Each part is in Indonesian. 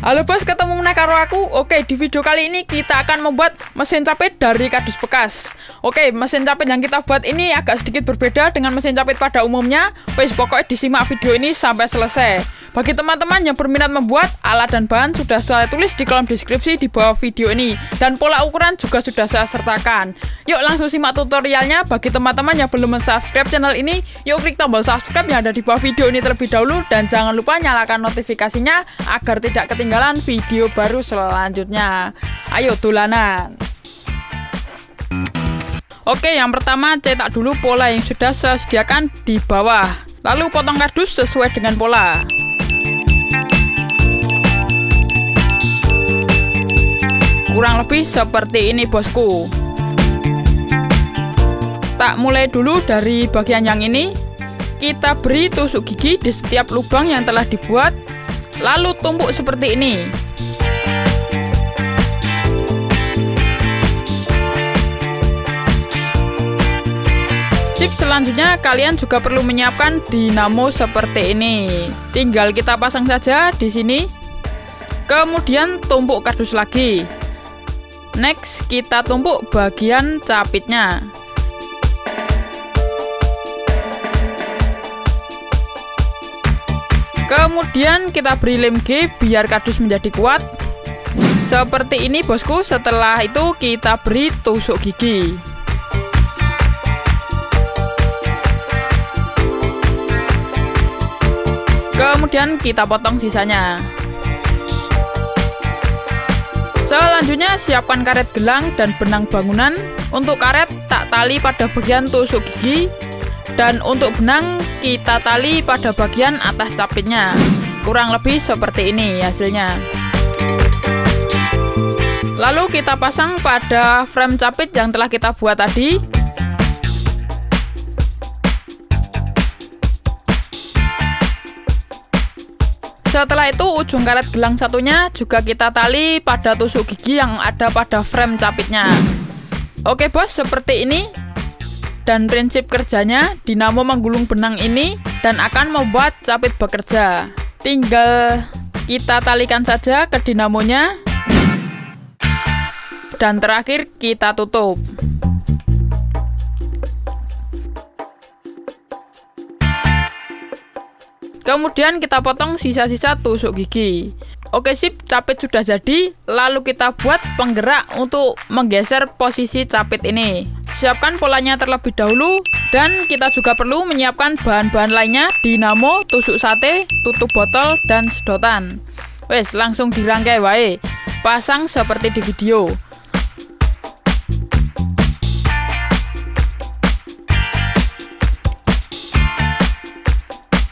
Halo bos, ketemu meneh karo aku. Oke, di video kali ini kita akan membuat mesin capit dari kardus bekas. Oke, mesin capit yang kita buat ini agak sedikit berbeda dengan mesin capit pada umumnya. Wes, pokoknya disimak video ini sampai selesai. Bagi teman-teman yang berminat membuat, alat dan bahan sudah saya tulis di kolom deskripsi di bawah video ini. Dan pola ukuran juga sudah saya sertakan. Yuk langsung simak tutorialnya. Bagi teman-teman yang belum subscribe channel ini, yuk klik tombol subscribe yang ada di bawah video ini terlebih dahulu. Dan jangan lupa nyalakan notifikasinya agar tidak ketinggalan video baru selanjutnya. Ayo dolanan. Oke, yang pertama cetak dulu pola yang sudah saya sediakan di bawah. Lalu potong kardus sesuai dengan pola. Kurang lebih seperti ini bosku. Tak mulai dulu dari bagian yang ini. Kita beri tusuk gigi di setiap lubang yang telah dibuat. Lalu tumpuk seperti ini. Sip, selanjutnya kalian juga perlu menyiapkan dinamo seperti ini. Tinggal kita pasang saja di sini. Kemudian tumpuk kardus lagi. Next, kita tumpuk bagian capitnya. Kemudian kita beri lem G biar kardus menjadi kuat. Seperti ini bosku. Setelah itu kita beri tusuk gigi. Kemudian kita potong sisanya. Selanjutnya siapkan karet gelang dan benang bangunan. Untuk karet tak tali pada bagian tusuk gigi. Dan untuk benang kita tali pada bagian atas capitnya. Kurang lebih seperti ini hasilnya. Lalu kita pasang pada frame capit yang telah kita buat tadi. Setelah itu ujung karet gelang satunya juga kita tali pada tusuk gigi yang ada pada frame capitnya. Oke bos, seperti ini. Dan prinsip kerjanya, dinamo menggulung benang ini dan akan membuat capit bekerja. Tinggal kita talikan saja ke dinamonya. Dan terakhir kita tutup. Kemudian kita potong sisa-sisa tusuk gigi. Oke sip, capit sudah jadi. Lalu kita buat penggerak untuk menggeser posisi capit ini. Siapkan polanya terlebih dahulu. Dan kita juga perlu menyiapkan bahan-bahan lainnya. Dinamo, tusuk sate, tutup botol, dan sedotan. Wes, langsung dirangkai wae. Pasang seperti di video.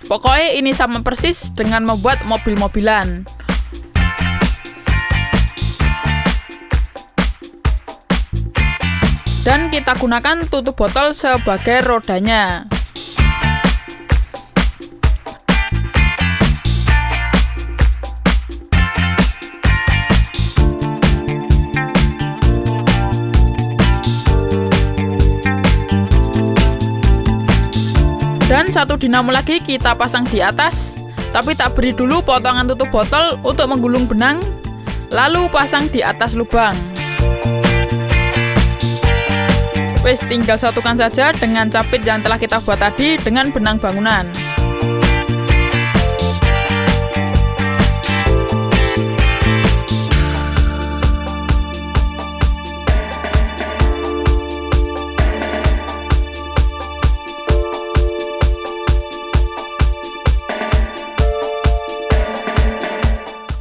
Pokoknya ini sama persis dengan membuat mobil-mobilan. Dan kita gunakan tutup botol sebagai rodanya. Dan satu dinamo lagi kita pasang di atas. Tapi tak beri dulu potongan tutup botol untuk menggulung benang. Lalu pasang di atas lubang. Wes, tinggal satukan saja dengan capit yang telah kita buat tadi dengan benang bangunan.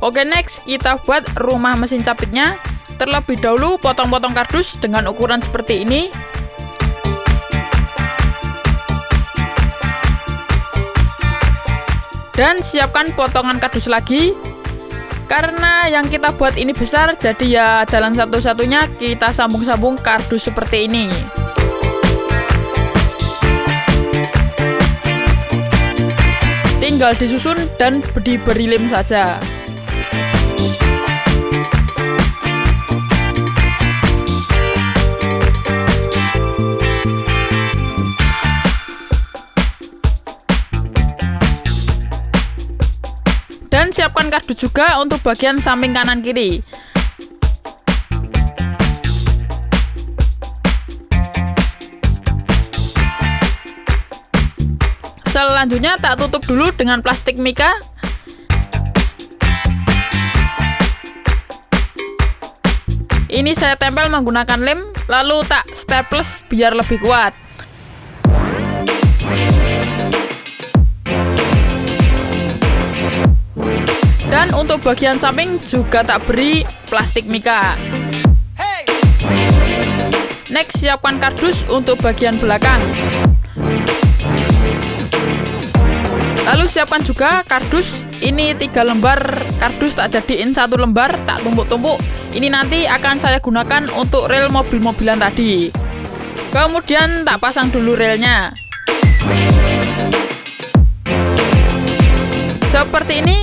Oke, next kita buat rumah mesin capitnya. Terlebih dahulu potong-potong kardus dengan ukuran seperti ini. Dan siapkan potongan kardus lagi. Karena yang kita buat ini besar, jadi ya jalan satu-satunya kita sambung-sambung kardus seperti ini. Tinggal disusun dan diberi lem saja. Dan siapkan kardus juga untuk bagian samping kanan kiri. Selanjutnya tak tutup dulu dengan plastik mika. Ini saya tempel menggunakan lem, lalu tak staples biar lebih kuat. Dan untuk bagian samping juga tak beri plastik mika. Next, siapkan kardus untuk bagian belakang. Lalu siapkan juga kardus. Ini 3 lembar kardus tak jadiin 1 lembar, tak tumpuk-tumpuk. Ini nanti akan saya gunakan untuk rel mobil-mobilan tadi. Kemudian tak pasang dulu relnya. Seperti ini.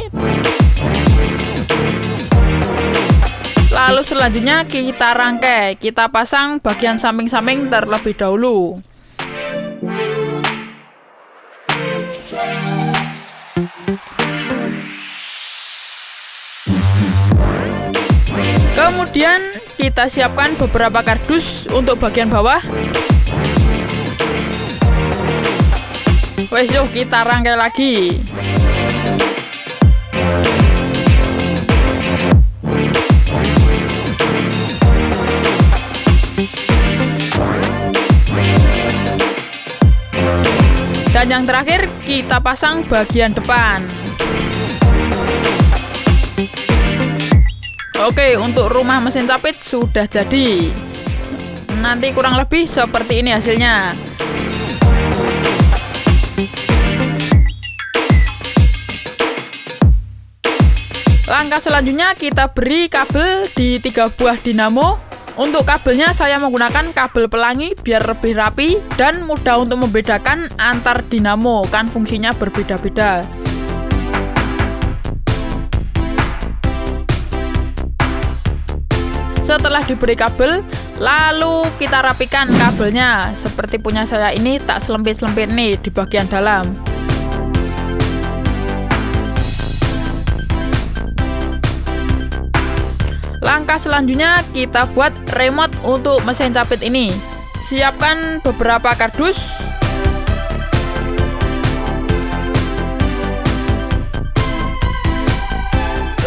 Lalu selanjutnya kita rangkai. Kita pasang bagian samping-samping terlebih dahulu. Kemudian kita siapkan beberapa kardus untuk bagian bawah. Wes, yuk kita rangkai lagi. Dan yang terakhir kita pasang bagian depan. Oke, untuk rumah mesin capit sudah jadi. Nanti kurang lebih seperti ini hasilnya. Langkah selanjutnya kita beri kabel di 3 buah dinamo. Untuk kabelnya saya menggunakan kabel pelangi biar lebih rapi dan mudah untuk membedakan antar dinamo, kan fungsinya berbeda-beda. Setelah diberi kabel, lalu kita rapikan kabelnya. Seperti punya saya ini, tak selempit-selempit nih di bagian dalam. Langkah selanjutnya kita buat remote untuk mesin capit ini. Siapkan beberapa kardus.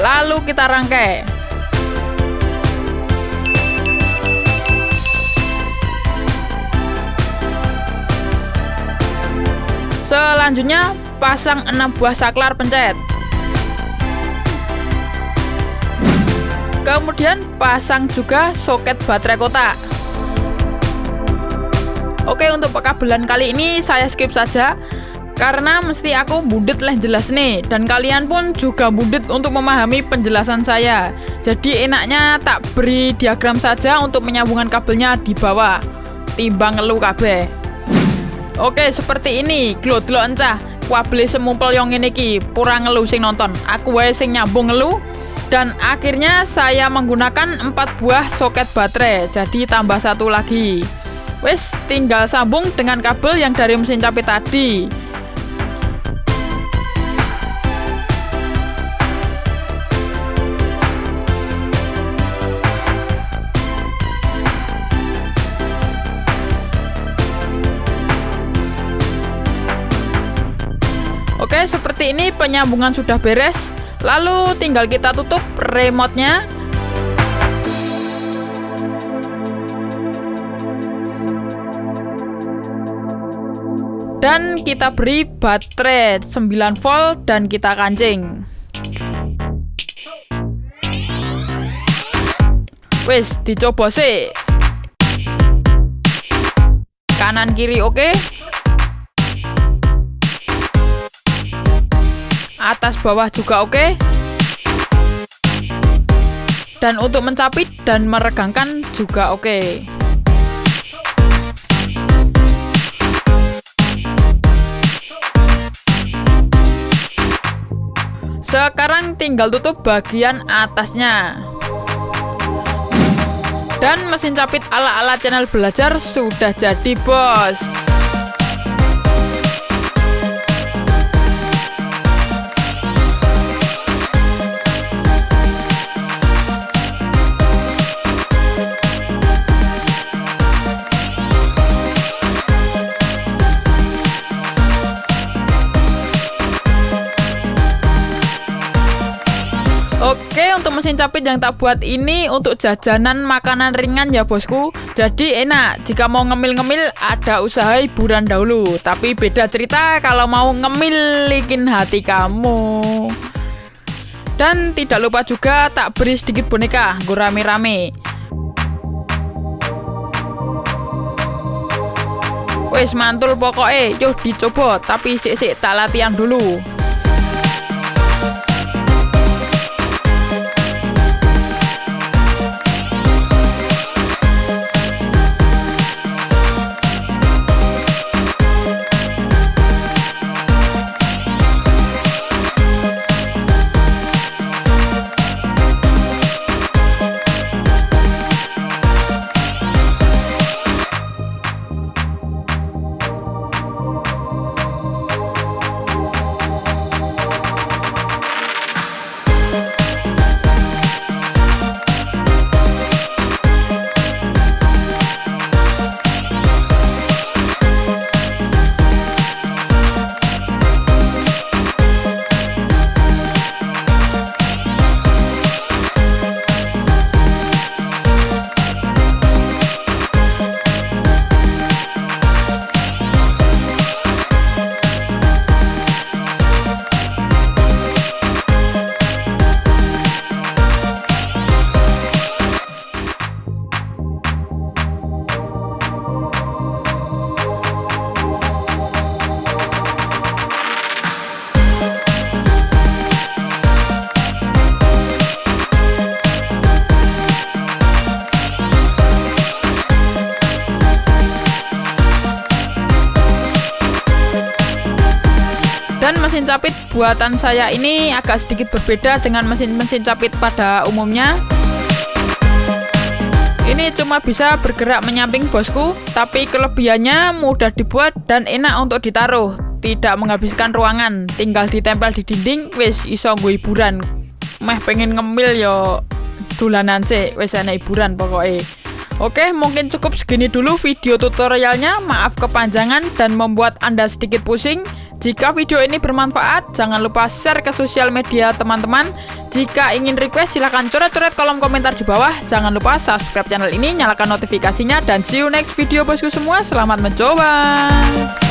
Lalu kita rangkai. Selanjutnya pasang 6 buah saklar pencet. Kemudian pasang juga soket baterai kotak. Oke, untuk pekabelan kali ini saya skip saja karena mesti aku bundet lah jelas nih, dan kalian pun juga bundet untuk memahami penjelasan saya. Jadi enaknya tak beri diagram saja untuk penyambungan kabelnya di bawah, timbang ngelu kabeh. Oke, seperti ini, glot-glot encah. Kabel semumpel yang ini ki, pura ngelu sing nonton. Aku wae sing nyambung ngelu. Dan akhirnya saya menggunakan 4 buah soket baterai, jadi tambah 1 lagi. Wes, tinggal sambung dengan kabel yang dari mesin capit tadi. Oke, seperti ini penyambungan sudah beres. Lalu tinggal kita tutup remote-nya. Dan kita beri baterai 9 volt dan kita kancing. Wes, dicoba sih. Kanan kiri oke. Atas bawah juga oke. Dan untuk mencapit dan meregangkan juga oke. Sekarang tinggal tutup bagian atasnya. Dan mesin capit ala-ala channel belajar sudah jadi, bos. Oke, untuk mesin capit yang tak buat ini untuk jajanan makanan ringan ya bosku. Jadi enak, jika mau ngemil-ngemil ada usaha hiburan dahulu. Tapi beda cerita kalau mau ngemilikin hati kamu. Dan tidak lupa juga tak beri sedikit boneka, gue rame-rame. Wes mantul pokoknya, yuk dicoba, tapi sik-sik tak latihan dulu. Dan mesin capit buatan saya ini agak sedikit berbeda dengan mesin-mesin capit pada umumnya. Ini cuma bisa bergerak menyamping bosku, tapi kelebihannya mudah dibuat dan enak untuk ditaruh. Tidak menghabiskan ruangan, tinggal ditempel di dinding, wis iso nggo hiburan. Meh pengen ngemil yo dolanan sih, wis enak hiburan pokoknya. Oke, mungkin cukup segini dulu video tutorialnya. Maaf kepanjangan dan membuat Anda sedikit pusing. Jika video ini bermanfaat, jangan lupa share ke sosial media teman-teman. Jika ingin request, silahkan coret-coret kolom komentar di bawah. Jangan lupa subscribe channel ini, nyalakan notifikasinya, dan see you next video bosku semua. Selamat mencoba.